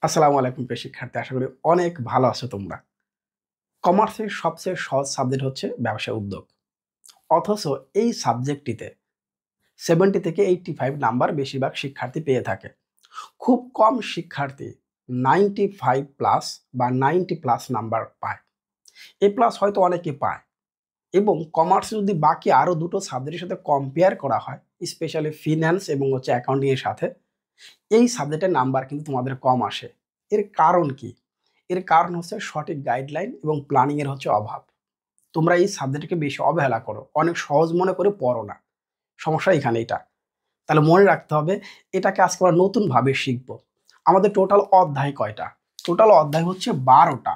আসসালামু আলাইকুম প্রিয় শিক্ষার্থী। আশা করি অনেক ভালো আছো তোমরা। কমার্সের সবচেয়ে সহজ সাবজেক্ট হচ্ছে ব্যবসা উদ্যোগ। অথচ এই সাবজেক্টটিতে 70 থেকে 85 নাম্বার বেশিরভাগ শিক্ষার্থী পেয়ে থাকে। খুব কম শিক্ষার্থী 95 প্লাস বা 90 প্লাস নাম্বার পায়। এ প্লাস হয়তো অনেকে পায় এবং কমার্স যদি বাকি আরো দুটো সাবজেক্টের সাথে কম্পেয়ার করা হয়, স্পেশালি ফিন্যান্স এবং অ্যাকাউন্টিং এর সাথে, এই সাবজেক্টের নাম্বার কিন্তু তোমাদের কম আসে। এর কারণ কি? এর কারণ হচ্ছে সঠিক গাইডলাইন এবং প্ল্যানিং এর অভাব। তোমরা এই সাবজেক্টকে বেশি অবহেলা করো। অনেক সহজ মনে করে পড়ো না। সমস্যা এখানে এটা। তাহলে মনে রাখতে হবে এটাকে আজকে আমরা নতুনভাবে শিখব। আমাদের টোটাল অধ্যায় কয়টা? টোটাল অধ্যায় হচ্ছে ১২ টা।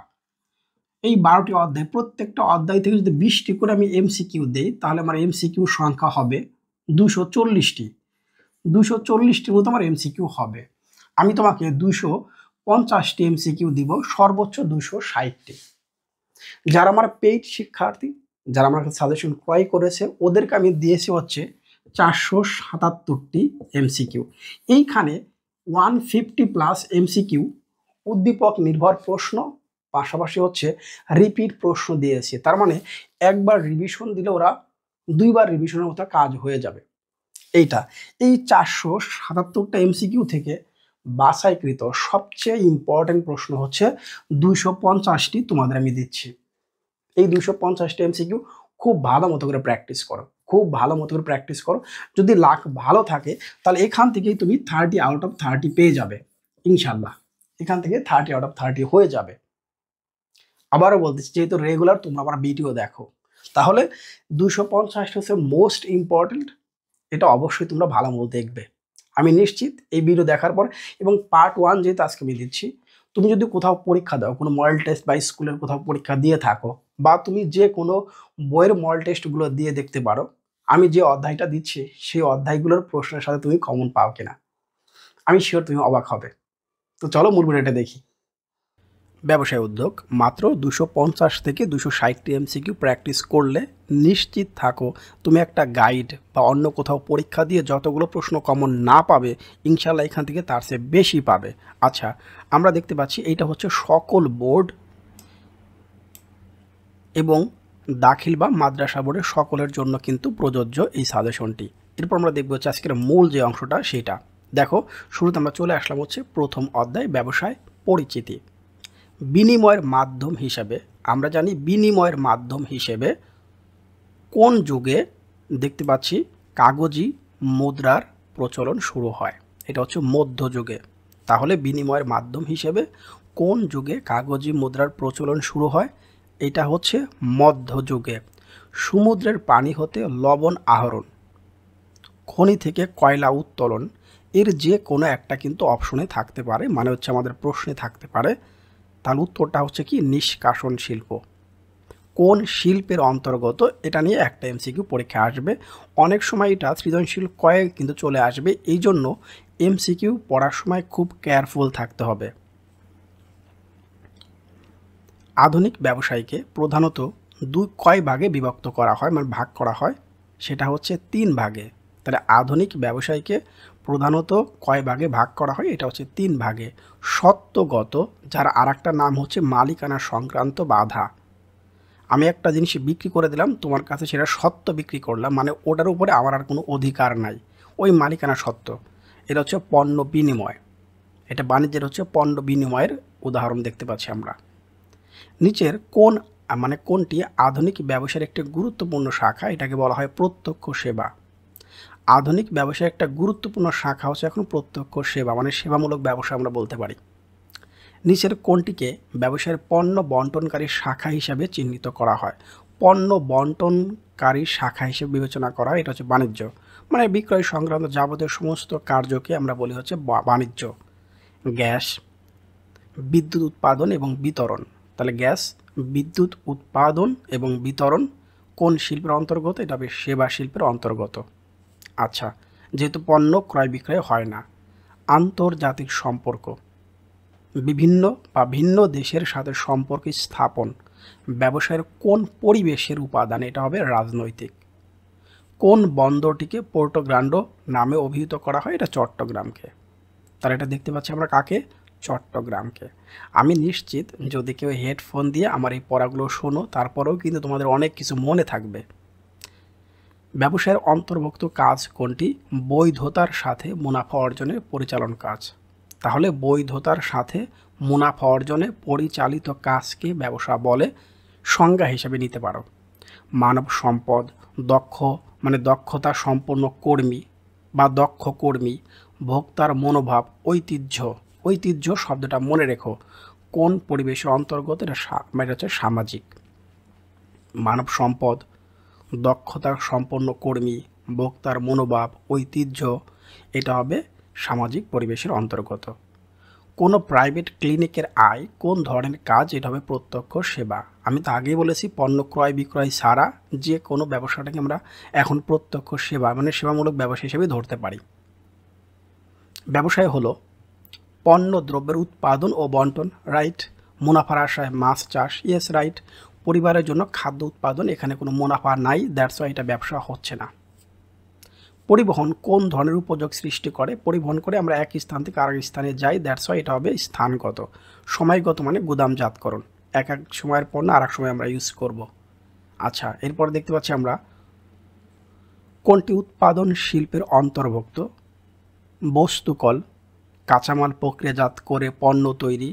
এই ১২ টি অধ্যায়, প্রত্যেকটা অধ্যায় থেকে যদি ২০ টি করে আমি এমসিকিউ দেই, তাহলে আমার এমসিকিউ সংখ্যা হবে ২৪০ টি। ২৪০ টির মতো আমার এমসিকিউ হবে। আমি তোমাকে ২৫০ টি এমসিকিউ দিব, সর্বোচ্চ ২৬০ টি। যারা আমার পেইড শিক্ষার্থী, যারা আমার কাছে সাজেশন ক্রয় করেছে, ওদেরকে আমি দিয়েছি ৪৭৭ টি এমসিকিউ। এইখানে 150 প্লাস এমসিকিউ উদ্দীপক নির্ভর প্রশ্ন, পাশাপাশি রিপিট প্রশ্ন দিয়েছি। তার মানে একবার রিভিশন দিলে ওরা ২ বার রিভিশনের মতো কাজ হয়ে যাবে। এই ৪৭৭টা এমসিকিউ থেকে বাছাইকৃত সবচেয়ে ইম্পর্টেন্ট প্রশ্ন ২৫০টি তোমাদের আমি দিচ্ছি। এই ২৫০টি এমসিকিউ খুব ভালো মতো করে প্র্যাকটিস করো। খুব ভালো মতো করে প্র্যাকটিস করো। যদি লাক ভালো থাকে তাহলে এখান থেকেই তুমি 30 আউট অফ 30 পেয়ে যাবে ইনশাআল্লাহ। এখান থেকে 30 আউট অফ 30 হয়ে যাবে। আবারও বলতেছি, যেহেতু রেগুলার তোমরা আমার ভিডিও দেখো, তাহলে ২৫০টা হচ্ছে মোস্ট ইম্পর্টেন্ট। এটা অবশ্যই তোমরা ভালো মতো দেখবে। আমি নিশ্চিত এই ভিডিও দেখার পর, এবং পার্ট 1 যেহেতু আজকে আমি দিচ্ছি, তুমি যদি কোথাও পরীক্ষা দাও, কোনো মডেল টেস্ট বা স্কুলের কোথাও পরীক্ষা দিয়ে থাকো, বা তুমি যে কোনো বইয়ের মডেল টেস্টগুলো দিয়ে দেখতে পারো আমি যে অধ্যায়টা দিচ্ছি সেই অধ্যায়গুলোর প্রশ্নের সাথে তুমি কমন পাও কিনা। আমি শিওর তুমি অবাক হবে। তো চলো মূল ভিডিওটা দেখি। ব্যবসায় উদ্যোগ মাত্র ২৫০ থেকে ২৬০ এমসিকিউ প্র্যাকটিস করলে নিশ্চিত থাকো তুমি একটা গাইড বা অন্য কোথাও পরীক্ষা দিয়ে যতগুলো প্রশ্ন কমন না পাবে, ইনশাল্লাহ এখান থেকে তার চেয়ে বেশি পাবে। আচ্ছা, আমরা দেখতে পাচ্ছি এইটা হচ্ছে সকল বোর্ড এবং দাখিল বা মাদ্রাসা বোর্ডের সকলের জন্য কিন্তু প্রযোজ্য এই সাজেশনটি। এরপর আমরা দেখব আজকের মূল যে অংশটা সেটা। দেখো, শুরুতে আমরা চলে আসলাম প্রথম অধ্যায় ব্যবসায় পরিচিতি। বিনিময়ের মাধ্যম হিসেবে আমরা জানি, বিনিময়ের মাধ্যম হিসেবে কোন যুগে দেখতে পাচ্ছি কাগজি মুদ্রার প্রচলন শুরু হয়? এটা মধ্যযুগে। তাহলে বিনিময়ের মাধ্যম হিসেবে কোন যুগে কাগজি মুদ্রার প্রচলন শুরু হয়? এটা মধ্যযুগে। সমুদ্রের পানি হতে লবণ আহরণ, খনি থেকে কয়লা উত্তোলন, এর যে কোনো একটা কিন্তু অপশনে থাকতে পারে, মানে আমাদের প্রশ্নে থাকতে পারে। তাহলে উত্তরটা কি? নিষ্কাশন শিল্প। কোন শিল্পের অন্তর্গত? এটা নিয়ে একটা এমসিকিউ পরীক্ষা আসবে। অনেক সময় এটা সৃজনশীল কয়ে কিন্তু চলে আসবে, এই জন্য এমসিকিউ পড়ার সময় খুব কেয়ারফুল থাকতে হবে। আধুনিক ব্যবসায়ীকে প্রধানত কয় ভাগে বিভক্ত করা হয়, মানে ভাগ করা হয়? সেটা 3 ভাগে। তাহলে আধুনিক ব্যবসায়ীকে প্রধানত কয় ভাগে ভাগ করা হয়? এটা 3 ভাগে। সত্ত্বগত, যার আরেকটা নাম মালিকানা সংক্রান্ত বাধা। আমি একটা জিনিস বিক্রি করে দিলাম তোমার কাছে, সেটা সত্ত্ব বিক্রি করলাম, মানে ওটার উপরে আমার আর কোনো অধিকার নাই, ওই মালিকানা সত্ত্ব। এটা পণ্য বিনিময়। এটা বাণিজ্যের পণ্য বিনিময়ের উদাহরণ দেখতে পাচ্ছি আমরা। নিচের কোনটি আধুনিক ব্যবসায়ের একটি গুরুত্বপূর্ণ শাখা? এটাকে বলা হয় প্রত্যক্ষ সেবা। আধুনিক ব্যবসায়ের একটা গুরুত্বপূর্ণ শাখা এখন প্রত্যক্ষ সেবা, মানে সেবামূলক ব্যবসা আমরা বলতে পারি। নিচের কোনটিকে ব্যবসায়ের পণ্য বন্টনকারী শাখা হিসাবে চিহ্নিত করা হয়? পণ্য বন্টনকারী শাখা হিসেবে বিবেচনা করা হয়, এটা বাণিজ্য। মানে বিক্রয় সংক্রান্ত যাবতীয় সমস্ত কার্যকে আমরা বলি বাণিজ্য। গ্যাস, বিদ্যুৎ উৎপাদন এবং বিতরণ। তাহলে গ্যাস, বিদ্যুৎ উৎপাদন এবং বিতরণ কোন শিল্পের অন্তর্গত? এটা সেবা শিল্পের অন্তর্গত। আচ্ছা, যেহেতু পণ্য ক্রয় বিক্রয় হয় না। আন্তর্জাতিক সম্পর্ক, বিভিন্ন বা ভিন্ন দেশের সাথে সম্পর্ক স্থাপন ব্যবসায়ের কোন পরিবেশের উপাদান? এটা হবে রাজনৈতিক। কোন বন্দরটিকে পোর্টো গ্রান্ডো নামে অভিহিত করা হয়? এটা চট্টগ্রামকে। তাহলে এটা দেখতে পাচ্ছি আমরা কাকে? চট্টগ্রামকে। আমি নিশ্চিত যদি কেউ হেডফোন দিয়ে আমার এই পড়াগুলো শোনো, তারপরেও কিন্তু তোমাদের অনেক কিছু মনে থাকবে। ব্যবসায়ের অন্তর্ভুক্ত কাজ কোনটি? বৈধতার সাথে মুনাফা অর্জনের পরিচালন কাজ। তাহলে বৈধতার সাথে মুনাফা অর্জনে পরিচালিত কাজকে ব্যবসা বলে। সংজ্ঞা হিসেবে নিতে পারো মানব সম্পদ, দক্ষতা সম্পন্ন কর্মী বা দক্ষ কর্মী, ভোক্তার মনোভাব, ঐতিহ্য শব্দটা মনে রেখো কোন পরিবেশের অন্তর্গত? এটা হচ্ছে সামাজিক। মানব সম্পদ, দক্ষতা সম্পন্ন কর্মী, ভোক্তার মনোভাব, ঐতিহ্য, এটা হবে সামাজিক পরিবেশের অন্তর্গত। কোনো প্রাইভেট ক্লিনিকের আয় কোন ধরনের কাজ? এটা হবে প্রত্যক্ষ সেবা। আমি তো আগেই বলেছি পণ্য ক্রয় বিক্রয় ছাড়া যে কোনো ব্যবসাটাকে আমরা এখন প্রত্যক্ষ সেবা সেবামূলক ব্যবসা হিসেবে ধরতে পারি। ব্যবসায় হলো পণ্য দ্রব্যের উৎপাদন ও বন্টন, রাইট। মুনাফার আশায় মাছ চাষ, ইয়েস রাইট। পরিবারের জন্য খাদ্য উৎপাদন, এখানে কোনো মুনাফা নাই, দ্যাটস ওয়াই এটা ব্যবসা হচ্ছে না। পরিবহন কোন ধরনের উপযোগ সৃষ্টি করে? পরিবহন করে আমরা এক স্থান থেকে আরেক স্থানে যাই, দ্যাটস ওয়াই এটা হবে স্থানগত। সময়গত মানে গুদামজাতকরণ, এক সময়ের পণ্য আর এক সময় আমরা ইউজ করব। আচ্ছা, এরপর দেখতে পাচ্ছি আমরা কোনটি উৎপাদন শিল্পের অন্তর্ভুক্ত? বস্তুকল, কাঁচামাল প্রক্রিয়াজাত করে পণ্য তৈরি,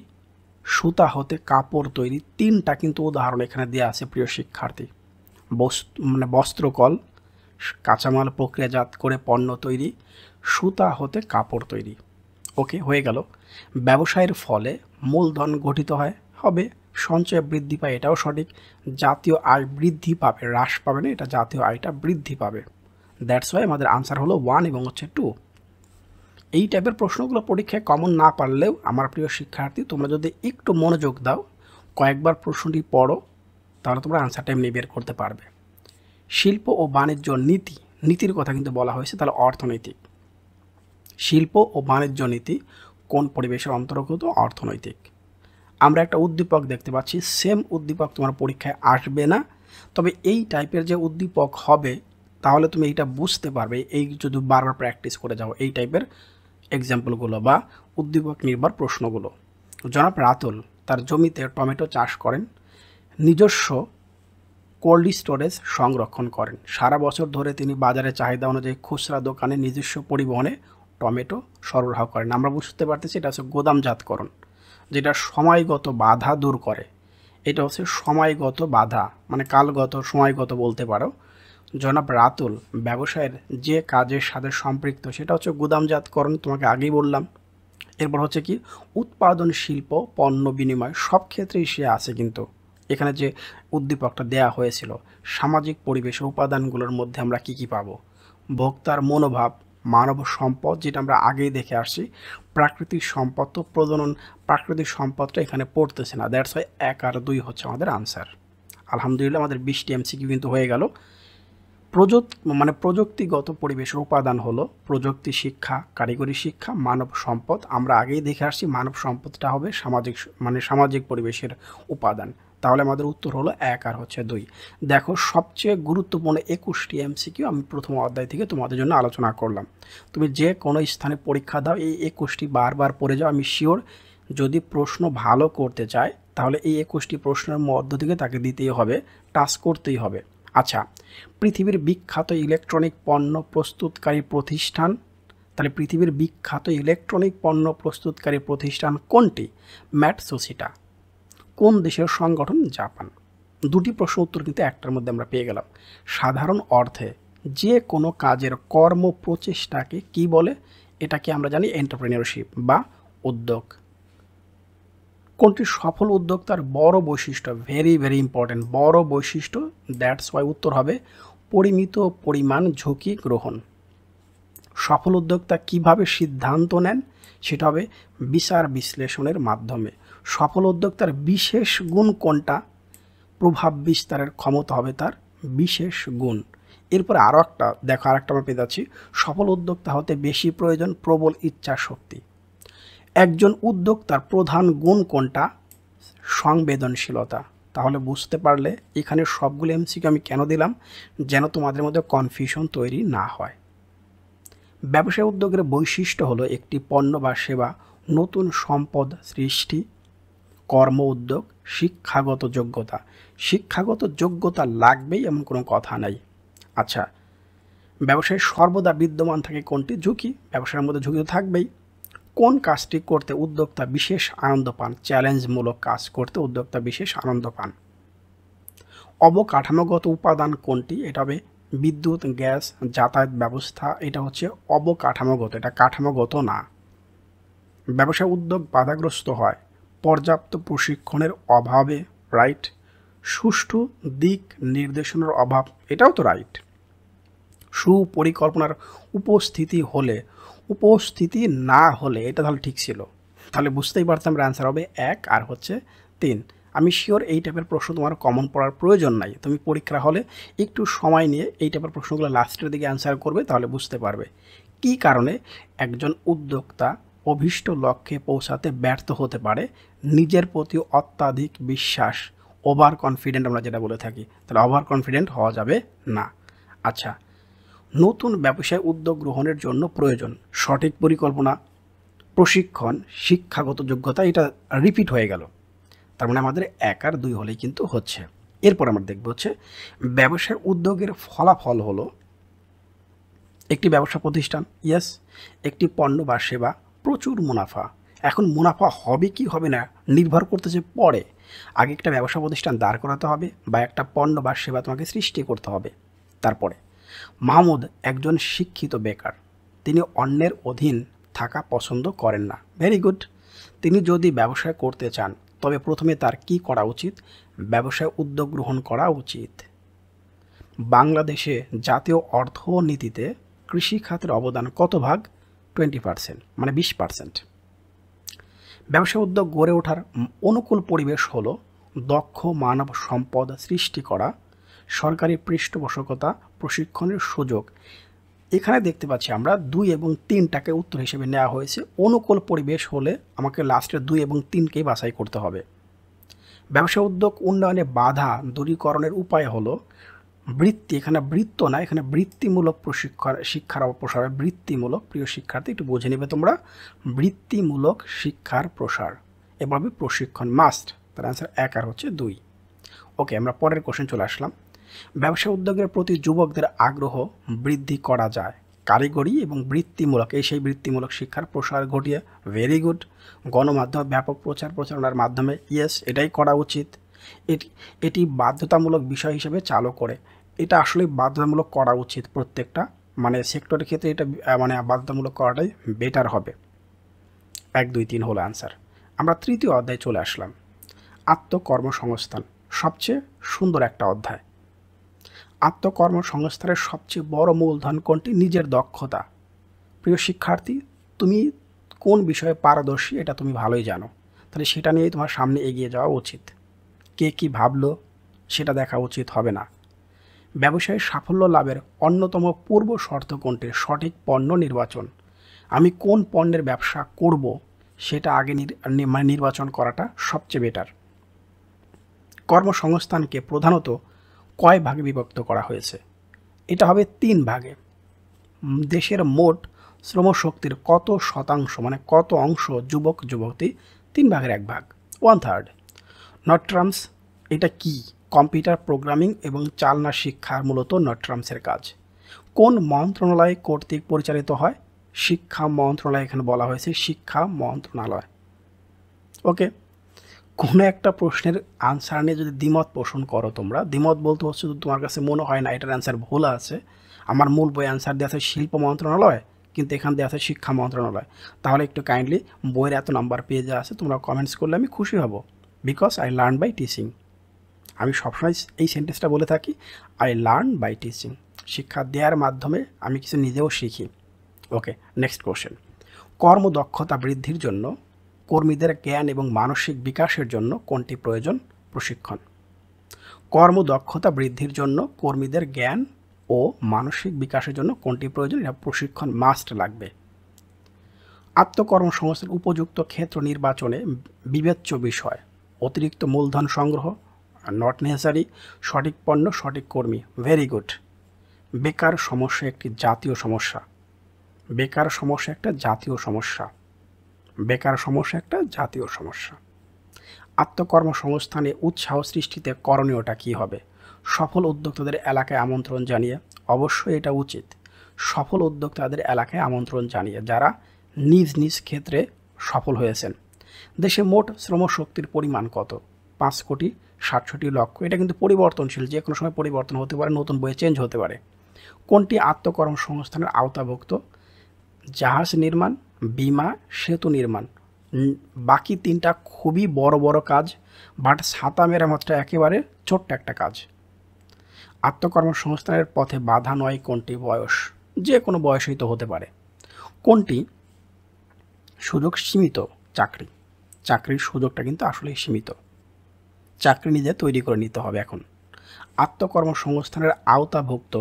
সুতা হতে কাপড় তৈরি। তিনটা কিন্তু উদাহরণ এখানে দেওয়া আছে প্রিয় শিক্ষার্থী। বস্ত্রকল, কাঁচামাল প্রক্রিয়াজাত করে পণ্য তৈরি, সুতা হতে কাপড় তৈরি। ওকে, হয়ে গেল। ব্যবসায়ের ফলে মূলধন গঠিত হবে, সঞ্চয় বৃদ্ধি পায়, এটাও সঠিক। জাতীয় আয় বৃদ্ধি পাবে, হ্রাস পাবে না, এটা জাতীয় আয়টা বৃদ্ধি পাবে। দ্যাটস ওয়াই আমাদের আনসার হলো 1 এবং হচ্ছে 2। এই টাইপের প্রশ্নগুলো পরীক্ষায় কমন না পারলেও আমার প্রিয় শিক্ষার্থী, তোমরা যদি একটু মনোযোগ দাও, কয়েকবার প্রশ্নটি পড়ো, তাহলে তোমরা আনসারটা এমনি বের করতে পারবে। শিল্প ও বাণিজ্য নীতির কথা কিন্তু বলা হয়েছে, তাহলে অর্থনৈতিক। শিল্প ও বাণিজ্য নীতি কোন পরিবেশের অন্তর্গত? অর্থনৈতিক। আমরা একটা উদ্দীপক দেখতে পাচ্ছি, সেম উদ্দীপক তোমার পরীক্ষায় আসবে না, তবে এই টাইপের যে উদ্দীপক হবে তাহলে তুমি এইটা বুঝতে পারবে, এই যদি বারবার প্র্যাকটিস করে যাও এই টাইপের এক্সাম্পলগুলো বা উদ্দীপক নির্ভর প্রশ্নগুলো। জনাব রাতুল তার জমিতে টমেটো চাষ করেন, নিজস্ব কোল্ড স্টোরেজ সংরক্ষণ করেন। সারা বছর ধরে তিনি বাজারে চাহিদা অনুযায়ী খুচরা দোকানে নিজস্ব পরিবহনে টমেটো সরবরাহ করেন। আমরা বুঝতে পারতেছি এটা হচ্ছে গোদামজাতকরণ, যেটা সময়গত বাধা দূর করে। এটা হচ্ছে সময়গত বাধা, মানে কালগত, সময়গত বলতে পারো। জনাব রাতুল ব্যবসায়ের যে কাজের সাথে সম্পৃক্ত সেটা হচ্ছে গুদামজাতকরণ, তোমাকে আগেই বললাম। এরপর হচ্ছে কি উৎপাদন শিল্প, পণ্য বিনিময়, সব ক্ষেত্রেই সে আছে। কিন্তু এখানে যে উদ্দীপকটা দেয়া হয়েছিল, সামাজিক পরিবেশের উপাদানগুলোর মধ্যে আমরা কি পাবো? ভোক্তার মনোভাব, মানব সম্পদ, যেটা আমরা আগেই দেখে আসছি। প্রাকৃতিক সম্পদ, তো প্রজনন, প্রাকৃতিক সম্পদটা এখানে পড়তেছে না, দ্যাটস ওয়াই 1 আর 2 হচ্ছে আমাদের আনসার। আলহামদুলিল্লাহ আমাদের 20টি এমসিকিউ কিন্তু হয়ে গেল। প্রযুক্তিগত পরিবেশের উপাদান হলো প্রযুক্তি শিক্ষা, কারিগরি শিক্ষা, মানব সম্পদ। আমরা আগেই দেখে আসছি মানব সম্পদটা হবে সামাজিক পরিবেশের উপাদান। তাহলে আমাদের উত্তর হলো 1 আর হচ্ছে 2। দেখো সবচেয়ে গুরুত্বপূর্ণ 21টি এমসিকিউ আমি প্রথম অধ্যায় থেকে তোমাদের জন্য আলোচনা করলাম। তুমি যে কোনো স্থানে পরীক্ষা দাও, এই 21টি বারবার পড়ে যাও। আমি শিওর যদি প্রশ্ন ভালো করতে চায় তাহলে এই 21টি প্রশ্নের মধ্য থেকে তাকে দিতেই হবে, টাচ করতেই হবে। আচ্ছা, পৃথিবীর বিখ্যাত ইলেকট্রনিক পণ্য প্রস্তুতকারী প্রতিষ্ঠান, তাহলে পৃথিবীর বিখ্যাত ইলেকট্রনিক পণ্য প্রস্তুতকারী প্রতিষ্ঠান কোনটি? ম্যাটসুশিটা। কোন দেশের সংগঠন? জাপান। 2টি প্রশ্ন উত্তর কিন্তু একটার মধ্যে আমরা পেয়ে গেলাম। সাধারণ অর্থে যে কোনো কাজের কর্ম প্রচেষ্টাকে কি বলে? এটাকে আমরা জানি এন্টারপ্রেনিয়রশিপ বা উদ্যোগ। কোনটি সফল উদ্যোক্তার বড় বৈশিষ্ট্য? ভেরি ভেরি ইম্পর্টেন্ট, বড় বৈশিষ্ট্য, দ্যাটস ওয়াই উত্তর হবে পরিমিত পরিমাণ ঝুঁকি গ্রহণ। সফল উদ্যোক্তা কিভাবে সিদ্ধান্ত নেন? সেটা হবে বিচার বিশ্লেষণের মাধ্যমে। সফল উদ্যোক্তার বিশেষ গুণ কোনটা? প্রভাব বিস্তারের ক্ষমতা হবে তার বিশেষ গুণ। এরপরে আরও একটা দেখো, আরেকটা আমরা পেয়ে যাচ্ছি, সফল উদ্যোক্তা হতে বেশি প্রয়োজন প্রবল ইচ্ছা শক্তি। একজন উদ্যোক্তার প্রধান গুণ কোনটা? সংবেদনশীলতা। তাহলে বুঝতে পারলে এখানে সবগুলো এমসিকিউ আমি কেন দিলাম, যেন তোমাদের মধ্যে কনফিউশন তৈরি না হয়। ব্যবসায় উদ্যোগের বৈশিষ্ট্য হলো একটি পণ্য বা সেবা নতুন সম্পদ সৃষ্টি, কর্ম উদ্যোগ, শিক্ষাগত যোগ্যতা। শিক্ষাগত যোগ্যতা লাগবেই এমন কোনো কথা নাই। আচ্ছা, ব্যবসায় সর্বদা বিদ্যমান থাকে কোনটি? ঝুঁকি। ব্যবসার মধ্যে ঝুঁকি তো থাকবেই। কোন কাজটি করতে উদ্যোক্তা বিশেষ আনন্দ পান? চ্যালেঞ্জমূলক কাজ করতে উদ্যোক্তা বিশেষ আনন্দ পান। অবকাঠামোগত উপাদান কোনটি? এটা হবে বিদ্যুৎ, গ্যাস, যাতায়াত ব্যবস্থা। এটা হচ্ছে অবকাঠামোগত, এটা কাঠামোগত না। ব্যবসায় উদ্যোগ বাধাগ্রস্ত হয় পর্যাপ্ত প্রশিক্ষণের অভাবে, রাইট। সুষ্ঠু দিক নির্দেশনার অভাব, এটাও তো রাইট। সুপরিকল্পনার উপস্থিতি না হলে, এটা তাহলে ঠিক ছিল। তাহলে বুঝতেই পারতাম অ্যান্সার হবে 1 আর হচ্ছে 3। আমি শিওর এই টাইপের প্রশ্ন তোমার কমন পড়ার প্রয়োজন নাই। তুমি পরীক্ষা হলে একটু সময় নিয়ে এই টাইপের প্রশ্নগুলো লাস্টের দিকে অ্যান্সার করবে, তাহলে বুঝতে পারবে কী কারণে একজন উদ্যোক্তা অভীষ্ট লক্ষ্যে পৌঁছাতে ব্যর্থ হতে পারে। নিজের প্রতি অত্যাধিক বিশ্বাস, ওভার কনফিডেন্ট আমরা যেটা বলে থাকি, তাহলে ওভার কনফিডেন্ট হওয়া যাবে না। আচ্ছা, নতুন ব্যবসায় উদ্যোগ গ্রহণের জন্য প্রয়োজন সঠিক পরিকল্পনা, প্রশিক্ষণ, শিক্ষাগত যোগ্যতা। এটা রিপিট হয়ে গেল, তার মানে আমাদের 1 আর 2 হলেই কিন্তু হচ্ছে। এরপর আমরা দেখব হচ্ছে ব্যবসার উদ্যোগের ফলাফল হলো একটি ব্যবসা প্রতিষ্ঠান, ইয়েস, একটি পণ্য বা সেবা, প্রচুর মুনাফা। এখন মুনাফা হবে কি হবে না নির্ভর করতেছে পরে। আগে একটা ব্যবসা প্রতিষ্ঠান দাঁড় করাতে হবে বা একটা পণ্য বা সেবা তোমাকে সৃষ্টি করতে হবে। তারপরে মাহমুদ একজন শিক্ষিত বেকার, তিনি অন্যের অধীন থাকা পছন্দ করেন না। Very good. তিনি যদি ব্যবসা করতে চান তবে প্রথমে তার কি করা উচিত? ব্যবসায় উদ্যোগ গ্রহণ করা উচিত। বাংলাদেশে জাতীয় অর্থনীতিতে কৃষি খাতের অবদান কত ভাগ? 20%, মানে 20%। ব্যবসা উদ্যোগ গড়ে ওঠার অনুকূল পরিবেশ হলো দক্ষ মানব সম্পদ সৃষ্টি করা, সরকারি পৃষ্ঠপোষকতা, প্রশিক্ষণের সুযোগ। এখানে দেখতে পাচ্ছি আমরা 2 এবং 3টাকে উত্তর হিসেবে নেওয়া হয়েছে। অনুকূল পরিবেশ হলে আমাকে লাস্টের 2 এবং 3কেই বাছাই করতে হবে। ব্যবসা উদ্যোগ উন্নয়নে বাধা দূরীকরণের উপায় হলো বৃত্তি, এখানে বৃত্ত না, এখানে বৃত্তিমূলক শিক্ষার প্রসার। বৃত্তিমূলক, প্রিয় শিক্ষার্থী একটু বুঝে নেবে তোমরা, বৃত্তিমূলক শিক্ষার প্রসার। এভাবে প্রশিক্ষণ মাস্ট। তার অ্যান্সার 1 আর হচ্ছে 2। ওকে, আমরা পরের কোশ্চেন চলে আসলাম। ব্যবসা উদ্যোগের প্রতি যুবকদের আগ্রহ বৃদ্ধি করা যায় কারিগরি এবং বৃত্তিমূলক, সেই বৃত্তিমূলক শিক্ষার প্রসার ঘটিয়ে। Very good. গণমাধ্যমে ব্যাপক প্রচার প্রচারণার মাধ্যমে, ইয়েস, এটাই করা উচিত। এটি বাধ্যতামূলক বিষয় হিসেবে চালু করে। এটা আসলে বাধ্যতামূলক করা উচিত প্রত্যেকটা মানে সেক্টরের ক্ষেত্রে। এটা মানে বাধ্যতামূলক করাটাই বেটার হবে। 1, 2, 3 হলো অ্যান্সার। আমরা তৃতীয় অধ্যায়ে চলে আসলাম। আত্মকর্মসংস্থান, সবচেয়ে সুন্দর একটা অধ্যায়। আত্মকর্মসংস্থানের সবচেয়ে বড় মূলধন কোনটি? নিজের দক্ষতা। প্রিয় শিক্ষার্থী, তুমি কোন বিষয়ে পারদর্শী এটা তুমি ভালোই জানো, তাহলে সেটা নিয়েই তোমার সামনে এগিয়ে যাওয়া উচিত। কে কী ভাবলো সেটা দেখা উচিত হবে না। ব্যবসায় সাফল্য লাভের অন্যতম পূর্ব শর্ত কোনটি? সঠিক পণ্য নির্বাচন। আমি কোন পণ্যের ব্যবসা করব সেটা আগে নির্বাচন করাটা সবচেয়ে বেটার। কর্মসংস্থানকে প্রধানত কয় ভাগে বিভক্ত করা হয়েছে? এটা হবে 3 ভাগে। দেশের মোট শ্রমশক্তির কত শতাংশ, মানে কত অংশ যুবক যুবতী? 3 ভাগের 1 ভাগ, 1/3। নট্রামস এটা কি? কম্পিউটার প্রোগ্রামিং এবং চালনা শিক্ষার মূলত নট্রামসের কাজ। কোন মন্ত্রণালয় কর্তৃক পরিচালিত হয়? শিক্ষা মন্ত্রণালয়, এখানে বলা হয়েছে শিক্ষা মন্ত্রণালয়। ওকে, কোনো একটা প্রশ্নের আনসার নিয়ে যদি দ্বিমত পোষণ করো, তোমরা দ্বিমত বলতে হচ্ছে তোমার কাছে মনে হয় না এটার অ্যান্সার ভুল আছে, আমার মূল বই অ্যান্সার দেওয়া আছে শিল্প মন্ত্রণালয়, কিন্তু এখান দেওয়া আছে শিক্ষা মন্ত্রণালয়, তাহলে একটু কাইন্ডলি বইয়ের এত নাম্বার পেয়ে যা আছে তোমরা কমেন্টস করলে আমি খুশি হব। Because I learn by teaching. আমি সবসময় এই সেন্টেন্সটা বলে থাকি, আই লার্ন বাই টিচিং। শিক্ষা দেওয়ার মাধ্যমে আমি কিছু নিজেও শিখি। ওকে, নেক্সট কোশ্চেন। কর্মদক্ষতা বৃদ্ধির জন্য কর্মীদের জ্ঞান এবং মানসিক বিকাশের জন্য কোনটি প্রয়োজন? প্রশিক্ষণ। কর্মদক্ষতা বৃদ্ধির জন্য কর্মীদের জ্ঞান ও মানসিক বিকাশের জন্য কোনটি প্রয়োজন? এটা প্রশিক্ষণ মাস্ট লাগবে। আত্মকর্মসংস্থানের উপযুক্ত ক্ষেত্র নির্বাচনে বিবেচ্য বিষয় অতিরিক্ত মূলধন সংগ্রহ, নট নেসেসারি, সঠিক পণ্য, সঠিক কর্মী। Very good. বেকার সমস্যা একটি জাতীয় সমস্যা। বেকার সমস্যা একটা জাতীয় সমস্যা। বেকার সমস্যা একটা জাতীয় সমস্যা। আত্মকর্মসংস্থানে উৎসাহ সৃষ্টিতে করণীয়টা কী হবে? সফল উদ্যোক্তাদের এলাকায় আমন্ত্রণ জানিয়ে, অবশ্যই এটা উচিত। সফল উদ্যোক্তাদের এলাকায় আমন্ত্রণ জানিয়ে যারা নিজ নিজ ক্ষেত্রে সফল হয়েছেন। দেশে মোট শ্রমশক্তির পরিমাণ কত? 5,60,00,000। এটা কিন্তু পরিবর্তনশীল, যে কোনো সময় পরিবর্তন হতে পারে, নতুন বইয়ে চেঞ্জ হতে পারে। কোনটি আত্মকর্মসংস্থানের আওতাভুক্ত? জাহাজ নির্মাণ, বিমা, সেতু নির্মাণ। বাকি তিনটা খুবই বড় বড় কাজ, বাট ছাতা মেরামতটা একেবারে ছোট্ট একটা কাজ। আত্মকর্মসংস্থানের পথে বাধা নয় কোনটি? বয়স। যে কোনো বয়সেই তো হতে পারে। কোনটি সুযোগ সীমিত? চাকরি। চাকরির সুযোগটা কিন্তু আসলেই সীমিত, চাকরি নিজে তৈরি করে নিতে হবে। এখন আত্মকর্মসংস্থানের আওতাভুক্ত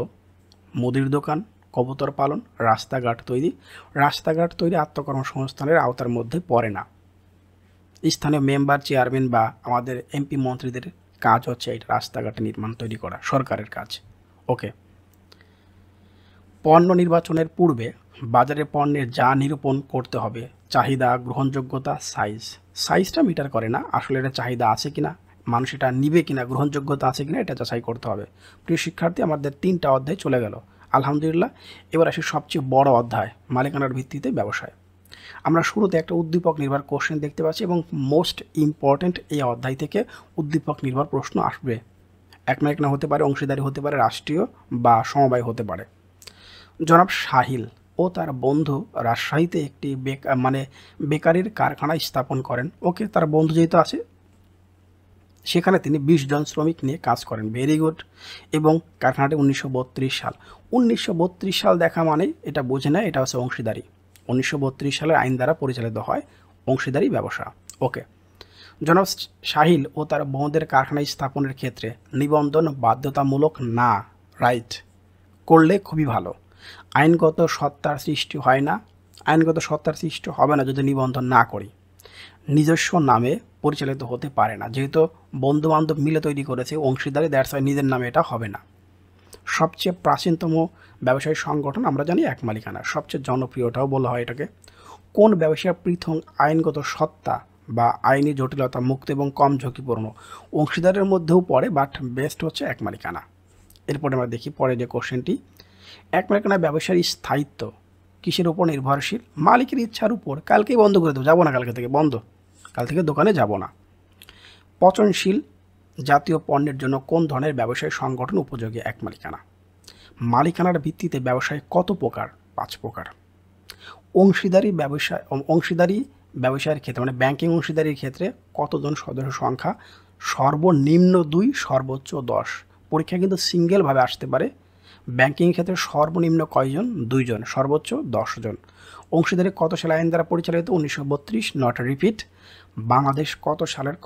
মুদির দোকান, কবুতর পালন, রাস্তাঘাট তৈরি। রাস্তাঘাট তৈরি আত্মকর্মসংস্থানের আওতার মধ্যে পড়ে না। স্থানীয় মেম্বার, চেয়ারম্যান বা আমাদের এমপি মন্ত্রীদের কাজ হচ্ছে এটা রাস্তাঘাট নির্মাণ তৈরি করা, সরকারের কাজ। ওকে। পণ্য নির্বাচনের পূর্বে বাজারে পণ্যের যা নিরূপণ করতে হবে: চাহিদা, গ্রহণযোগ্যতা, সাইজ। সাইজটা মিটার করে না, আসলে এটা চাহিদা আছে কিনা, মানুষ এটা নিবে কিনা, গ্রহণযোগ্যতা আছে কিনা, এটা যাচাই করতে হবে। প্রিয় শিক্ষার্থী, আমাদের 3টা অধ্যায় চলে গেল, আলহামদুলিল্লাহ। এবার আসি সবচেয়ে বড় অধ্যায়, মালিকানার ভিত্তিতে ব্যবসায়। আমরা শুরুতে একটা উদ্দীপক নির্ভর কোশ্চেন দেখতে পাচ্ছি এবং মোস্ট ইম্পর্ট্যান্ট এই অধ্যায় থেকে উদ্দীপক নির্ভর প্রশ্ন আসবে। এক না এক না হতে পারে অংশীদারি, হতে পারে রাষ্ট্রীয় বা সমবায় হতে পারে। জনাব সাহিল ও তার বন্ধু রাজশাহীতে একটি বেকারির কারখানা স্থাপন করেন। ওকে, তার বন্ধু যেহেতু আছে সেখানে তিনি 20 জন শ্রমিক নিয়ে কাজ করেন। Very good. এবং কারখানাটি 1932 সাল। 1932 সাল দেখা মানে এটা বুঝে না, এটা হচ্ছে অংশীদারি। 1932 সালের আইন দ্বারা পরিচালিত হয় অংশীদারি ব্যবসা। ওকে। জনাব সাহিল ও তার বন্ধুদের কারখানা স্থাপনের ক্ষেত্রে নিবন্ধন বাধ্যতামূলক না। রাইট, করলে খুবই ভালো। আইনগত সত্তার সৃষ্টি হয় না, আইনগত সত্তার সৃষ্টি হবে না যদি নিবন্ধন না করি। নিজস্ব নামে পরিচালিত হতে পারে না, যেহেতু বন্ধুবান্ধব মিলে তৈরি করেছে অংশীদারি, দ্যাটস ওয়াই নিজের নামে এটা হবে না। সবচেয়ে প্রাচীনতম ব্যবসায়ী সংগঠন আমরা জানি এক মালিকানা, সবচেয়ে জনপ্রিয়টাও বলা হয় এটাকে। কোন ব্যবসায় পৃথক আইনগত সত্তা বা আইনি জটিলতা মুক্ত এবং কম ঝুঁকিপূর্ণ? অংশীদারের মধ্যেও পড়ে, বাট বেস্ট হচ্ছে এক মালিকানা। এরপরে আমরা দেখি পরে যে কোশ্চেনটি, এক মালিকানা ব্যবসায়ী স্থায়িত্ব কিসের উপর নির্ভরশীল? মালিকের ইচ্ছার উপর। কালকেই বন্ধ করে দেবো, যাবো না, কালকে থেকে বন্ধ, কাল থেকে দোকানে যাব না। পচনশীল জাতীয় পণ্যের জন্য কোন ধরনের ব্যবসায়ী সংগঠন উপযোগী? এক মালিকানা। মালিকানার ভিত্তিতে ব্যবসায় কত প্রকার? 5 প্রকার। অংশীদারি ব্যবসায়ের ক্ষেত্রে ব্যাংকিং অংশীদারির ক্ষেত্রে কতজন সদস্য সংখ্যা? সর্বনিম্ন 2, সর্বোচ্চ 10। পরীক্ষা কিন্তু সিঙ্গেলভাবে আসতে পারে। ব্যাংকিং ক্ষেত্রে সর্বনিম্ন কয়জন? 2 জন, সর্বোচ্চ 10 জন। অংশীদারি কত সালে আইন দ্বারা পরিচালিত? 1932। Not repeat. বাংলাদেশ কত সালের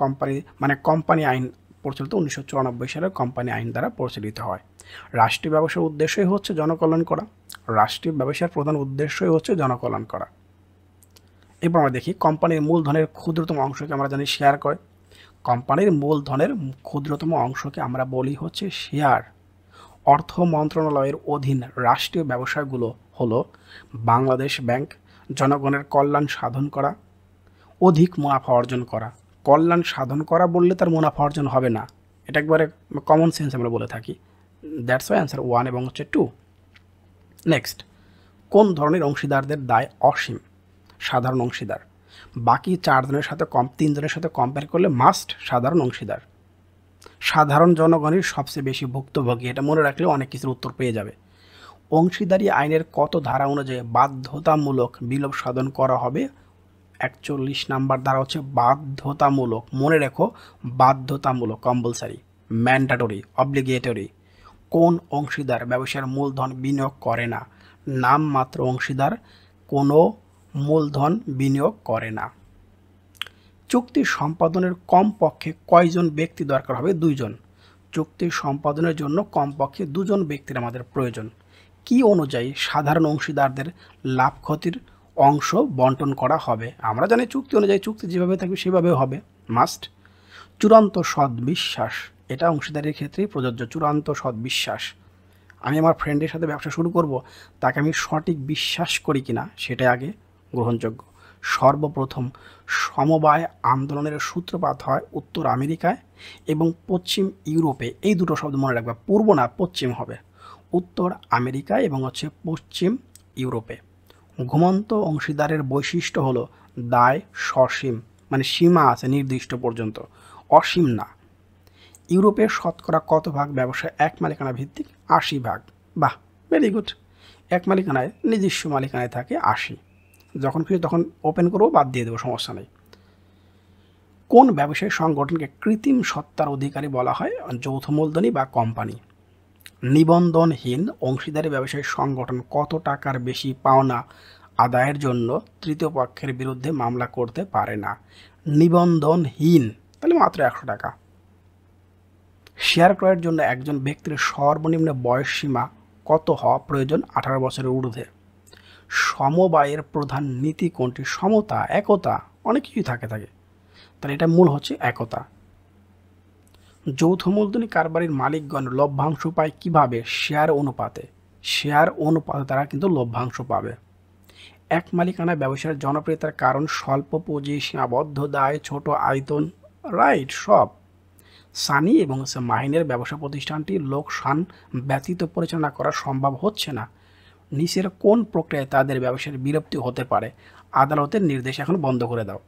কোম্পানি আইন পরিচালিত? 1994 সালের কোম্পানি আইন দ্বারা পরিচালিত হয়। রাষ্ট্রীয় ব্যবসার উদ্দেশ্যই হচ্ছে জনকল্যাণ করা। রাষ্ট্রীয় ব্যবসার প্রধান উদ্দেশ্যই হচ্ছে জনকল্যাণ করা। এরপর আমরা দেখি কোম্পানির মূলধনের ক্ষুদ্রতম অংশকে আমরা জানি শেয়ার করে। কোম্পানির মূলধনের ক্ষুদ্রতম অংশকে আমরা বলি হচ্ছে শেয়ার। অর্থ মন্ত্রণালয়ের অধীন রাষ্ট্রীয় ব্যবসাগুলো হলো বাংলাদেশ ব্যাংক। জনগণের কল্যাণ সাধন করা, অধিক মুনাফা অর্জন করা। কল্যাণ সাধন করা বললে তার মুনাফা অর্জন হবে না, এটা একবারে কমন সেন্স আমরা বলে থাকি। দ্যাটস ওয়াই অ্যান্সার 1 এবং হচ্ছে 2। নেক্সট, কোন ধরনের অংশীদারদের দায় অসীম? সাধারণ অংশীদার। বাকি 4 জনের সাথে 3 জনের সাথে কম্পেয়ার করলে মাস্ট সাধারণ অংশীদার। সাধারণ জনগণের সবচেয়ে বেশি ভুক্তভোগী, এটা মনে রাখলে অনেক কিছুর উত্তর পেয়ে যাবে। অংশীদারি আইনের কত ধারা অনুযায়ী বাধ্যতামূলক বিলোপ সাধন করা হবে? 41 নাম্বার ধারা হচ্ছে বাধ্যতামূলক। মনে রেখো, বাধ্যতামূলক, কম্পালসারি, ম্যান্ডেটরি, অব্লিগেটরি। কোন অংশীদার ব্যবসার মূলধন বিনিয়োগ করে না? নামমাত্র অংশীদার কোনো মূলধন বিনিয়োগ করে না। চুক্তি সম্পাদনের কমপক্ষে কয়জন ব্যক্তি দরকার হবে? 2 জন। চুক্তি সম্পাদনের জন্য কমপক্ষে 2 জন ব্যক্তির আমাদের প্রয়োজন। কি অনুযায়ী সাধারণ অংশীদারদের লাভ ক্ষতির অংশ বন্টন করা হবে? আমরা জানি চুক্তি অনুযায়ী, চুক্তি যেভাবে থাকবে সেভাবে হবে, মাস্ট। চূড়ান্ত সদ্বিশ্বাস, এটা অংশীদারির ক্ষেত্রেই প্রযোজ্য। চূড়ান্ত সদ্বিশ্বাস, আমি আমার ফ্রেন্ডের সাথে ব্যবসা শুরু করব, তাকে আমি সঠিক বিশ্বাস করি কিনা সেটাই আগে গ্রহণযোগ্য। সর্বপ্রথম সমবায় আন্দোলনের সূত্রপাত হয় উত্তর আমেরিকায় এবং পশ্চিম ইউরোপে। এই দুটো শব্দ মনে রাখবে, পূর্ব না পশ্চিম হবে, উত্তর আমেরিকা এবং হচ্ছে পশ্চিম ইউরোপে। ঘুমন্ত অংশীদারের বৈশিষ্ট্য হলো দায় সসীম, মানে সীমা আছে নির্দিষ্ট পর্যন্ত, অসীম না। ইউরোপের শতকরা কত ভাগ ব্যবসা এক মালিকানা ভিত্তিক? 80 ভাগ। বাহ, ভেরি গুড। এক মালিকানায় নিজস্ব মালিকানায় থাকে 80, যখন খুশি তখন ওপেন করবো, বাদ দিয়ে দেবো, সমস্যা নেই। কোন ব্যবসায়ী সংগঠনকে কৃত্রিম সত্তার অধিকারী বলা হয়? যৌথ মূলধনী বা কোম্পানি। নিবন্ধনহীন অংশীদারি ব্যবসায়ী সংগঠন কত টাকার বেশি পাওনা আদায়ের জন্য তৃতীয় পক্ষের বিরুদ্ধে মামলা করতে পারে না? নিবন্ধনহীন, তাহলে মাত্র 100 টাকা। শেয়ার ক্রয়ের জন্য একজন ব্যক্তির সর্বনিম্ন বয়স সীমা কত হওয়া প্রয়োজন? 18 বছরের ঊর্ধ্বে। সমবায়ের প্রধান নীতি কোনটি? সমতা, একতা, অনেক কিছুই থাকে। তাহলে এটা মূল হচ্ছে একতা। যৌথ মূলধনী কারবারির মালিকগণ লভ্যাংশ পায় কিভাবে? শেয়ার অনুপাতে। শেয়ার অনুপাতে তারা কিন্তু লভ্যাংশ পাবে। এক মালিকানা ব্যবসায়ের জনপ্রিয়তার কারণ স্বল্প পুঁজি, সীমাবদ্ধ দায়, ছোট আয়তন, রাইট সব। সানি এবং মাহিনের ব্যবসা প্রতিষ্ঠানটি লোকসান ব্যতীত পরিচালনা করা সম্ভব হচ্ছে না। নিচের কোন প্রক্রিয়ায় তাদের ব্যবসার বিরক্তি হতে পারে? আদালতের নির্দেশে এখন বন্ধ করে দাও।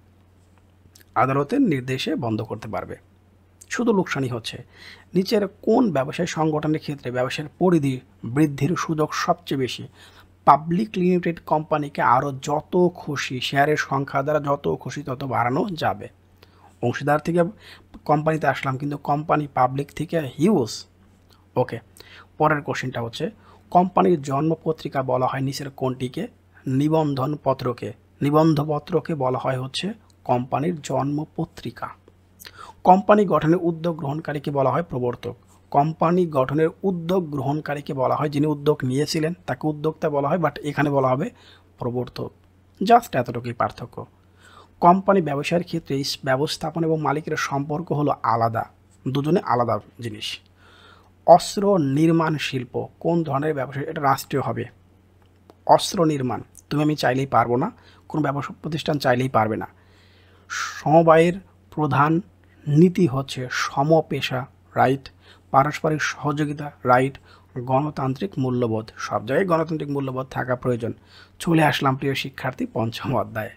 আদালতের নির্দেশে বন্ধ করতে পারবে, শুধু লোকসানই হচ্ছে। নিচের কোন ব্যবসায় সংগঠনের ক্ষেত্রে ব্যবসার পরিধি বৃদ্ধির সুযোগ সবচেয়ে বেশি? পাবলিক লিমিটেড কোম্পানিকে আরও যত খুশি শেয়ারের সংখ্যা দ্বারা যত খুশি তত বাড়ানো যাবে। অংশীদার থেকে কোম্পানিতে আসলাম, কিন্তু কোম্পানি পাবলিক থেকে হিউজ। ওকে, পরের কোশ্চেনটা হচ্ছে কোম্পানির জন্মপত্রিকা বলা হয় নিচের কোনটিকে? নিবন্ধনপত্রকে। নিবন্ধপত্রকে বলা হয় হচ্ছে কোম্পানির জন্মপত্রিকা। কোম্পানি গঠনের উদ্যোগ গ্রহণকারীকে বলা হয় প্রবর্তক। কোম্পানি গঠনের উদ্যোগ গ্রহণকারীকে বলা হয় যিনি উদ্যোগ নিয়েছিলেন, তাকে উদ্যোক্তা বলা হয়, বাট এখানে বলা হবে প্রবর্তক। জাস্ট এতটুকুই পার্থক্য। কোম্পানি ব্যবসায়ের ক্ষেত্রে ব্যবস্থাপনা এবং মালিকের সম্পর্ক হলো আলাদা, দুজনে আলাদা জিনিস। অস্ত্র নির্মাণ শিল্প কোন ধরনের ব্যবসা? এটা রাষ্ট্রীয় হবে। অস্ত্র নির্মাণ তুমি আমি চাইলেই পারবো না, কোনো ব্যবসা প্রতিষ্ঠান চাইলেই পারবে না। সমবায়ের প্রধান নীতি হচ্ছে সমপেশা, রাইট। পারস্পরিক সহযোগিতা, রাইট। গণতান্ত্রিক মূল্যবোধ, সব জায়গায় গণতান্ত্রিক মূল্যবোধ থাকা প্রয়োজন। চলে আসলাম প্রিয় শিক্ষার্থী পঞ্চম অধ্যায়ে।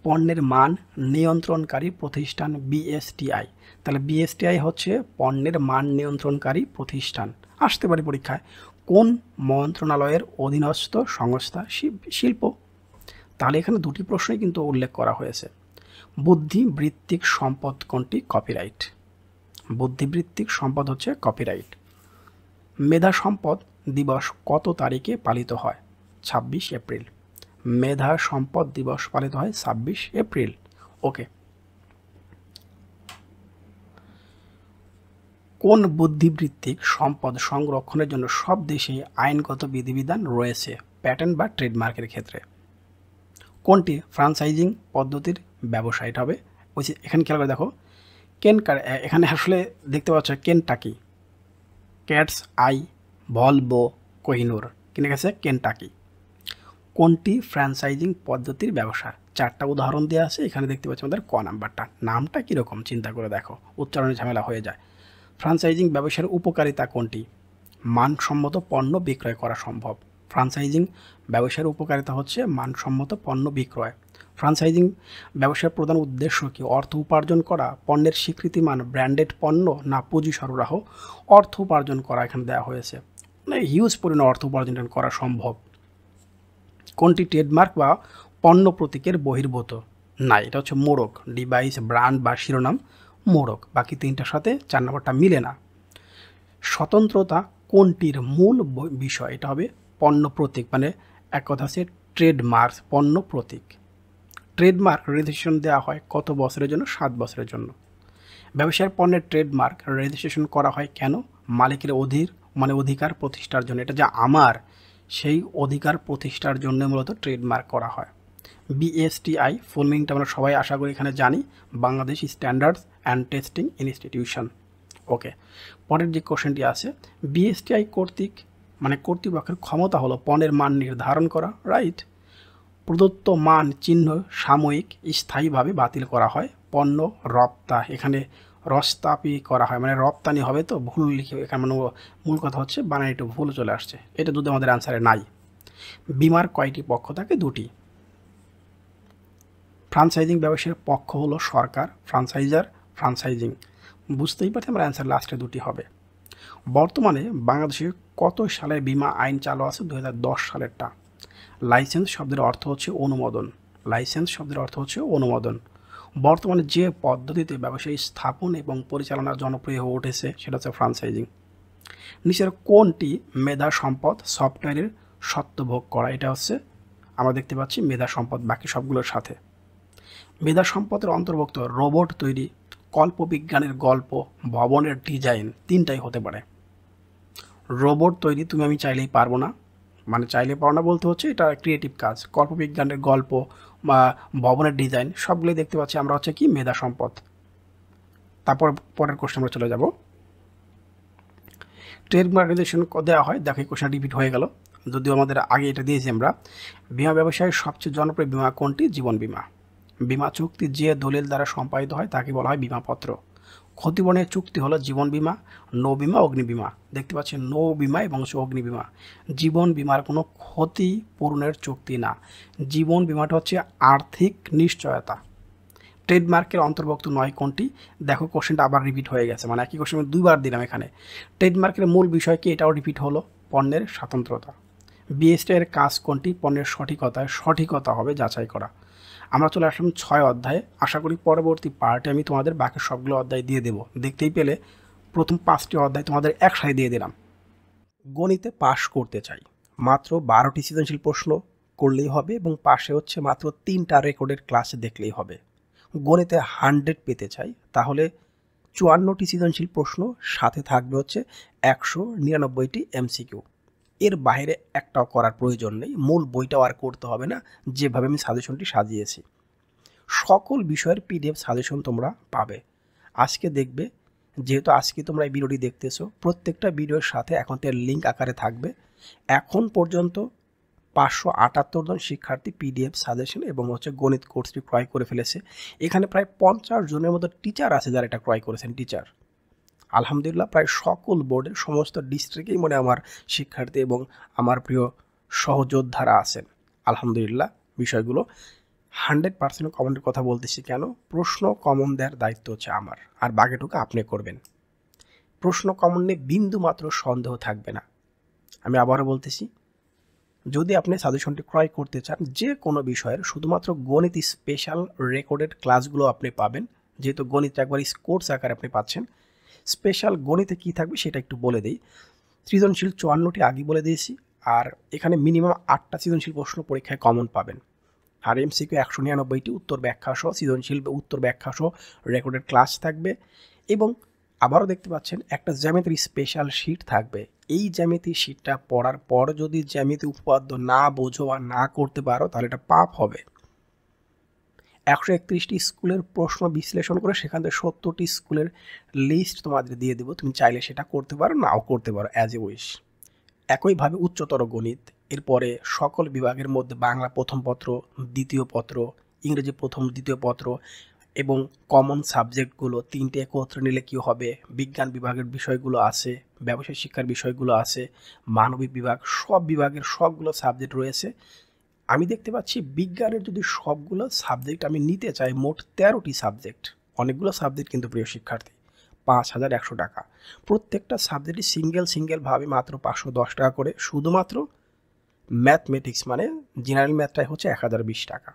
পণ্যের মান নিয়ন্ত্রণকারী প্রতিষ্ঠান বিএসটিআই। তাহলে বিএসটিআই হচ্ছে পণ্যের মান নিয়ন্ত্রণকারী প্রতিষ্ঠান। আসতে পারে পরীক্ষায়। কোন মন্ত্রণালয়ের অধীনস্থ সংস্থা? শিল্প। তাহলে এখানে দুটি প্রশ্নই কিন্তু উল্লেখ করা হয়েছে। বুদ্ধিবৃত্তিক সম্পদ কোনটি? কপিরাইট। বুদ্ধিবৃত্তিক সম্পদ হচ্ছে কপিরাইট। মেধা সম্পদ দিবস কত তারিখে পালিত হয়? 26 এপ্রিল। মেধা সম্পদ দিবস পালিত হয় 26 এপ্রিল। ওকে, কোন বুদ্ধিবৃত্তিক সম্পদ সংরক্ষণের জন্য সব দেশে আইনগত বিধিবিধান রয়েছে প্যাটেন্ট বা ট্রেডমার্কের ক্ষেত্রে? কোনটি? ফ্রাঞ্চাইজিং পদ্ধতির ব্যবসা। এটা হবে ওই যে এখানে খেয়াল করে দেখো, এখানে আসলে দেখতে পাচ্ছ Kentucky, Cat's Eye, Volvo, Kohinoor কিনে গেছে কেনটাকি। কোনটি ফ্র্যাঞ্চাইজিং পদ্ধতির ব্যবসা? 4টা উদাহরণ দেওয়া আছে, এখানে দেখতে পাচ্ছি আমাদের ক নাম্বারটা। নামটা কীরকম চিন্তা করে দেখো, উচ্চারণে ঝামেলা হয়ে যায়। ফ্র্যাঞ্চাইজিং ব্যবসার উপকারিতা কোনটি? মানসম্মত পণ্য বিক্রয় করা সম্ভব। ফ্র্যাঞ্চাইজিং ব্যবসার উপকারিতা হচ্ছে মানসম্মত পণ্য বিক্রয়। ফ্র্যাঞ্চাইজিং ব্যবসার প্রধান উদ্দেশ্য কি? অর্থ উপার্জন করা, পণ্যের স্বীকৃতিমান, ব্র্যান্ডেড পণ্য, না পুঁজি সরবরাহ? অর্থ উপার্জন করা এখানে দেওয়া হয়েছে, মানে হিউজ পরিমাণ অর্থ উপার্জন করা সম্ভব। কোনটি ট্রেডমার্ক বা পণ্য প্রতীকের বহির্ভূত? না, এটা হচ্ছে মোড়ক, ডিভাইস, ব্র্যান্ড বা শিরোনাম মোড়ক। বাকি 3টার সাথে 4 নম্বরটা মিলে না। স্বতন্ত্রতা কোনটির মূল বিষয়? এটা হবে পণ্য প্রতীক, মানে এক কথা হচ্ছে ট্রেডমার্ক, পণ্য প্রতীক। ট্রেডমার্ক রেজিস্ট্রেশন দেওয়া হয় কত বছরের জন্য? 7 বছরের জন্য। ব্যবসায়ের পণ্যের ট্রেডমার্ক রেজিস্ট্রেশন করা হয় কেন? মালিকের অধিকার প্রতিষ্ঠার জন্য। এটা যা আমার, সেই অধিকার প্রতিষ্ঠার জন্য মূলত ট্রেডমার্ক করা হয়। বিএসটিআই ফুল মিনিংটা আমরা সবাই আশা করি এখানে জানি, Bangladesh standards and testing institution. Okay, পরের যে কোশ্চেনটি আছে, বিএসটিআই কর্তৃপক্ষের ক্ষমতা হলো পণ্যের মান নির্ধারণ করা, রাইট। প্রদত্ত মান চিহ্ন সাময়িক স্থায়ীভাবে বাতিল করা হয়। পণ্য রপ্তা, এখানে রস্তাপি করা হয়, মানে রপ্তানি হবে, তো ভুল লিখে এখানে মানে মূল কথা হচ্ছে বানান একটু ভুল চলে আসছে, এটা যদি আমাদের আনসারে নাই। বিমার কয়টি পক্ষ থাকে? দুটি। ফ্রাঞ্চাইজিং ব্যবসায়ের পক্ষ হলো সরকার, ফ্রাঞ্চাইজার, ফ্রাঞ্চাইজিং। বুঝতেই পারছি আমার অ্যান্সার লাস্টে দুটি হবে। বর্তমানে বাংলাদেশে কত সালের বিমা আইন চালু আছে? 2010 সালেরটা। লাইসেন্স শব্দের অর্থ হচ্ছে অনুমোদন। লাইসেন্স শব্দের অর্থ হচ্ছে অনুমোদন। বর্তমানে যে পদ্ধতিতে ব্যবসায়ী স্থাপন এবং পরিচালনা জনপ্রিয় হয়ে উঠেছে সেটা হচ্ছে ফ্রাঞ্চাইজিং। নিচের কোনটি মেধা সম্পদ সফটওয়্যারের স্বত্বভোগ করা? এটা হচ্ছে আমরা দেখতে পাচ্ছি মেধা সম্পদ বাকি সবগুলোর সাথে। মেধা সম্পদের অন্তর্ভুক্ত রোবট তৈরি, কল্পবিজ্ঞানের গল্প, ভবনের ডিজাইন, তিনটাই হতে পারে। রোবট তৈরি তুমি আমি চাইলেই পারবো না, মানে চাইলে পারবো না বলতে হচ্ছে এটা ক্রিয়েটিভ কাজ। কল্পবিজ্ঞানের গল্প বা ভবনের ডিজাইন সবগুলোই দেখতে পাচ্ছি আমরা হচ্ছে কি মেধা সম্পদ। তারপর পরের কোশ্চেন আমরা চলে যাব। ট্রেডমার্কাইজেশন দেওয়া হয়, দেখো এই কোশ্চেন রিপিট হয়ে গেল, যদিও আমাদের আগে এটা দিয়েছি আমরা। বিমা ব্যবসায়ের সবচেয়ে জনপ্রিয় বিমা কোনটি? জীবন বিমা। বিমা চুক্তি যে দলিল দ্বারা সম্পাদিত হয় তাকে বলা হয় বিমাপত্র। ক্ষতিপূরণের চুক্তি হলো জীবন বিমা, নৌ বিমা, অগ্নি বিমা। দেখতে পাচ্ছেন নৌ বিমা এবং অগ্নি বিমা। জীবন বিমার কোনো ক্ষতিপূরণের চুক্তি না, জীবন বিমাটা হচ্ছে আর্থিক নিশ্চয়তা। ট্রেডমার্কের অন্তর্ভুক্ত নয় কোনটি? দেখো কোশ্চেনটা আবার রিপিট হয়ে গেছে, মানে একই কোশ্চেন আমি দুইবার দিলাম এখানে। ট্রেডমার্কের মূল বিষয় কি? এটাও রিপিট হলো, পণ্যের স্বাতন্ত্রতা। বিএসটি এর কাজ কোনটি? পণ্যের সঠিকতা হবে যাচাই করা। আমরা চলে আসলাম 6 অধ্যায়ে। আশা করি পরবর্তী পার্টে আমি তোমাদের বাকি সবগুলো অধ্যায় দিয়ে দেবো। দেখতেই পেলে প্রথম 5টি অধ্যায় তোমাদের একসাথে দিয়ে দিলাম। গণিতে পাশ করতে চাই, মাত্র 12টি সৃজনশীল প্রশ্ন করলেই হবে এবং পাশে হচ্ছে মাত্র 3টা রেকর্ডের ক্লাসে দেখলেই হবে। গণিতে 100 পেতে চাই, তাহলে 54টি সৃজনশীল প্রশ্ন, সাথে থাকবে হচ্ছে 199টি এমসিকিউ। এর বাইরে একটাও করার প্রয়োজন নেই, মূল বইটাও আর করতে হবে না, যেভাবে আমি সাজেশনটি সাজিয়েছি। সকল বিষয়ের পিডিএফ সাজেশন তোমরা পাবে। আজকে দেখবে, যেহেতু আজকে তোমরা এই ভিডিওটি দেখতেছো, প্রত্যেকটা ভিডিওর সাথে এখন এর লিঙ্ক আকারে থাকবে। এখন পর্যন্ত 578 জন শিক্ষার্থী পিডিএফ সাজেশন এবং হচ্ছে গণিত কোর্সটি ক্রয় করে ফেলেছে। এখানে প্রায় 50 জনের মতো টিচার আছে যারা এটা ক্রয় করেছেন, টিচার। আলহামদুলিল্লাহ, প্রায় সকল বোর্ডের সমস্ত ডিস্ট্রিক্টেই মানে আমার শিক্ষার্থী এবং আমার প্রিয় সহযোদ্ধারা আছেন। আলহামদুলিল্লাহ, বিষয়গুলো 100% কমনের কথা বলতেছি কেন? প্রশ্ন কমন দেওয়ার দায়িত্ব হচ্ছে আমার, আর বাকিটুকু আপনি করবেন। প্রশ্ন কমন নিয়ে বিন্দু মাত্র সন্দেহ থাকবে না। আমি আবারও বলতেছি, যদি আপনি সাজেশনটি ক্রয় করতে চান যে কোনো বিষয়ের, শুধুমাত্র গণিত স্পেশাল রেকর্ডেড ক্লাসগুলো আপনি পাবেন, যেহেতু গণিত একবার কোর্স আকারে আপনি পাচ্ছেন। স্পেশাল গণিতে কি থাকবে সেটা একটু বলে দিই। সৃজনশীল 54টি আগে বলে দিয়েছি, আর এখানে মিনিমাম 8টা সৃজনশীল প্রশ্ন পরীক্ষায় কমন পাবেন, আর এমসিকিউ 199টি, উত্তর ব্যাখ্যা সহ সৃজনশীল উত্তর ব্যাখ্যা সহ রেকর্ডেড ক্লাস থাকবে। এবং আবারও দেখতে পাচ্ছেন একটা জ্যামিতির স্পেশাল শিট থাকবে। এই জ্যামিতি শিটটা পড়ার পর যদি জ্যামিতি উপপাদ্য না বোঝো বা না করতে পারো তাহলে এটা পাপ হবে। 131টি স্কুলের প্রশ্ন বিশ্লেষণ করে সেখান থেকে 70টি স্কুলের লিস্ট তোমাদের দিয়ে দেবো, তুমি চাইলে সেটা করতে পারো, নাও করতে পারো, অ্যাজ এ উইশ। একইভাবে উচ্চতর গণিত, এরপরে সকল বিভাগের মধ্যে বাংলা প্রথম পত্র, দ্বিতীয় পত্র, ইংরেজি প্রথম দ্বিতীয় পত্র এবং কমন সাবজেক্টগুলো 3টে একত্রে নিলে কী হবে, বিজ্ঞান বিভাগের বিষয়গুলো আছে, ব্যবসায় শিক্ষার বিষয়গুলো আছে, মানবিক বিভাগ, সব বিভাগের সবগুলো সাবজেক্ট রয়েছে। আমি দেখতে পাচ্ছি বিজ্ঞানের যদি সবগুলো সাবজেক্ট আমি নিতে চাই, মোট 13টি সাবজেক্ট, অনেকগুলো সাবজেক্ট কিন্তু প্রিয় শিক্ষার্থী, 5100 টাকা। প্রত্যেকটা সাবজেক্টই সিঙ্গেলভাবে মাত্র 510 টাকা করে। শুধুমাত্র ম্যাথমেটিক্স মানে জেনারেল ম্যাথটাই হচ্ছে 1020 টাকা।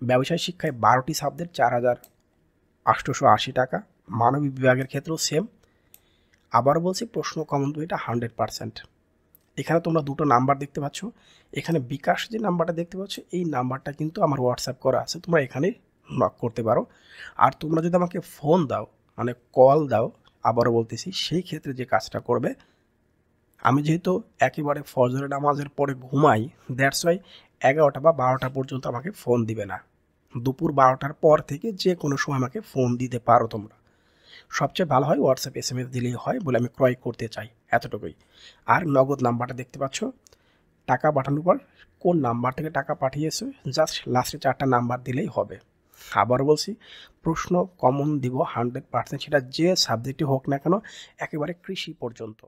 ব্যবসায় শিক্ষায় 12টি সাবজেক্ট 4880 টাকা। মানবিক বিভাগের ক্ষেত্রেও সেম। আবার বলছি, প্রশ্ন কমন তো এটা 100%। এখানে তোমরা দুটো নাম্বার দেখতে পাচ্ছ, এখানে বিকাশ যে নাম্বারটা দেখতে পাচ্ছ এই নাম্বারটা কিন্তু আমার হোয়াটসঅ্যাপ করা আছে, তোমরা এখানে নক করতে পারো। আর তোমরা যদি আমাকে ফোন দাও মানে কল দাও, আবারও বলতেছি, সেই ক্ষেত্রে যে কাজটা করবে, আমি যেহেতু একেবারে ফজরের নামাজের পরে ঘুমাই, দ্যাটস ওয়াই 11টা বা 12টা পর্যন্ত আমাকে ফোন দিবে না। দুপুর 12টার পর থেকে যে কোনো সময় আমাকে ফোন দিতে পারো তোমরা। সবচেয়ে ভালো হয় হোয়াটসঅ্যাপ SMS দিলেই হয়, বলে আমি ক্রয় করতে চাই, এতটুকুই। আর নগদ নাম্বারটা দেখতে পাচ্ছ, টাকা পাঠানোর পর কোন নাম্বার থেকে টাকা পাঠিয়েছে, জাস্ট লাস্টে 4টা নাম্বার দিলেই হবে। আবার বলছি, প্রশ্ন কমন দিব 100%, সেটা যে সাবজেক্টই হোক না কেন, একেবারে কৃষি পর্যন্ত।